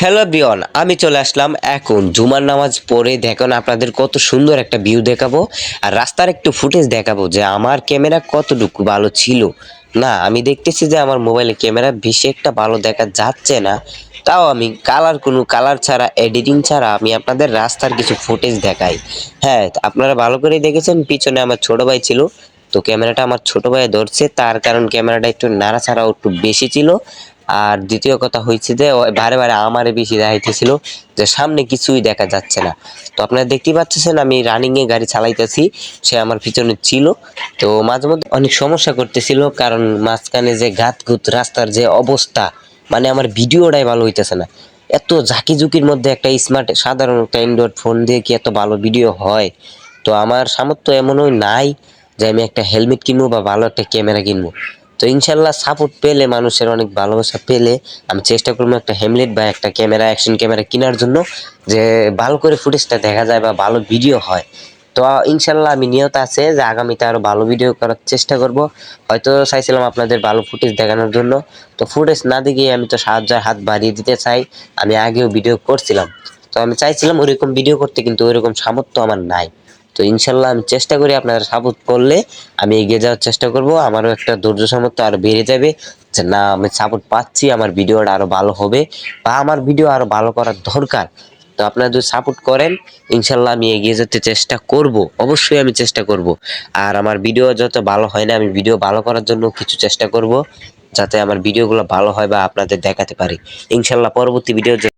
Hello everyone, আমি চলে আসলাম এখন জুমার নামাজ পড়ে। দেখুন আপনাদের কত সুন্দর একটা ভিউ দেখাবো আর রাস্তার একটু ফুটেজ দেখাবো যে আমার ক্যামেরা কতটুকু ভালো ছিল। না, আমি দেখতেছি যে আমার মোবাইলে ক্যামেরা বেশি একটা ভালো দেখা যাচ্ছে না। তাও আমি কোনো কালার ছাড়া, এডিটিং ছাড়া আমি আপনাদের রাস্তার কিছু ফুটেজ দেখাই। হ্যাঁ, আপনারা ভালো করে দেখেছেন, পিছনে আমার ছোট ভাই ছিল। তো ক্যামেরাটা আমার ছোট ভাই ধরছে, তার কারণ ক্যামেরাটা একটু নাড়াচাড়াও একটু বেশি ছিল। আর দ্বিতীয় কথা হচ্ছে যে ও বারে বারে আমারে বেশি দেখাইতেছিল যে সামনে কিছুই দেখা যাচ্ছে না। তো আপনারা দেখতেই পাচ্ছেন আমি রানিং এ গাড়ি চালাইতেছি, সে আমার পিছনে ছিল। তো মাঝে মধ্যে অনেক সমস্যা করতেছিল, কারণ মাঝখানে যে ঘাতঘুত রাস্তার যে অবস্থা, মানে আমার ভিডিওটাই ভালো হইতেছে না। এত ঝাঁকি ঝুঁকির মধ্যে একটা স্মার্ট সাধারণ একটা অ্যান্ড্রয়েড ফোন দিয়ে কি এত ভালো ভিডিও হয়? তো আমার সামর্থ্য এমনও নাই যে আমি একটা হেলমেট কিনবো বা ভালো একটা ক্যামেরা কিনবো। তো ইনশাল্লাহ সাপোর্ট পেলে, মানুষের অনেক ভালোবাসা পেলে আমি চেষ্টা করবো একটা হেমলেট বা একটা ক্যামেরা, অ্যাকশন ক্যামেরা কেনার জন্য, যে ভালো করে ফুটেজটা দেখা যায় বা ভালো ভিডিও হয়। তো ইনশাল্লাহ আমি নিয়ত আছে যে আগামীতে আরো ভালো ভিডিও করার চেষ্টা করব। হয়তো চাইছিলাম আপনাদের ভালো ফুটেজ দেখানোর জন্য, তো ফুটেজ না দেখিয়ে আমি তো সাহায্যের হাত বাড়িয়ে দিতে চাই। আমি আগেও ভিডিও করছিলাম, তো আমি চাইছিলাম ওইরকম ভিডিও করতে, কিন্তু ওইরকম সামর্থ্য আমার নাই। তো ইনশাল্লাহ আমি চেষ্টা করি, আপনারা সাপোর্ট করলে আমি এগিয়ে যাওয়ার চেষ্টা করব। আমারও একটা ধৈর্য সামর্থ্য আরো বেড়ে যাবে যে না, আমি সাপোর্ট পাচ্ছি, আমার ভিডিওটা আরো ভালো হবে বা আমার ভিডিও আরো ভালো করার দরকার। তো আপনারা যদি সাপোর্ট করেন, ইনশাল্লাহ আমি এগিয়ে যেতে চেষ্টা করব, অবশ্যই আমি চেষ্টা করব। আর আমার ভিডিও যত ভালো হয় না, আমি ভিডিও ভালো করার জন্য কিছু চেষ্টা করব, যাতে আমার ভিডিওগুলো ভালো হয় বা আপনাদের দেখাতে পারি। ইনশাল্লাহ পরবর্তী ভিডিও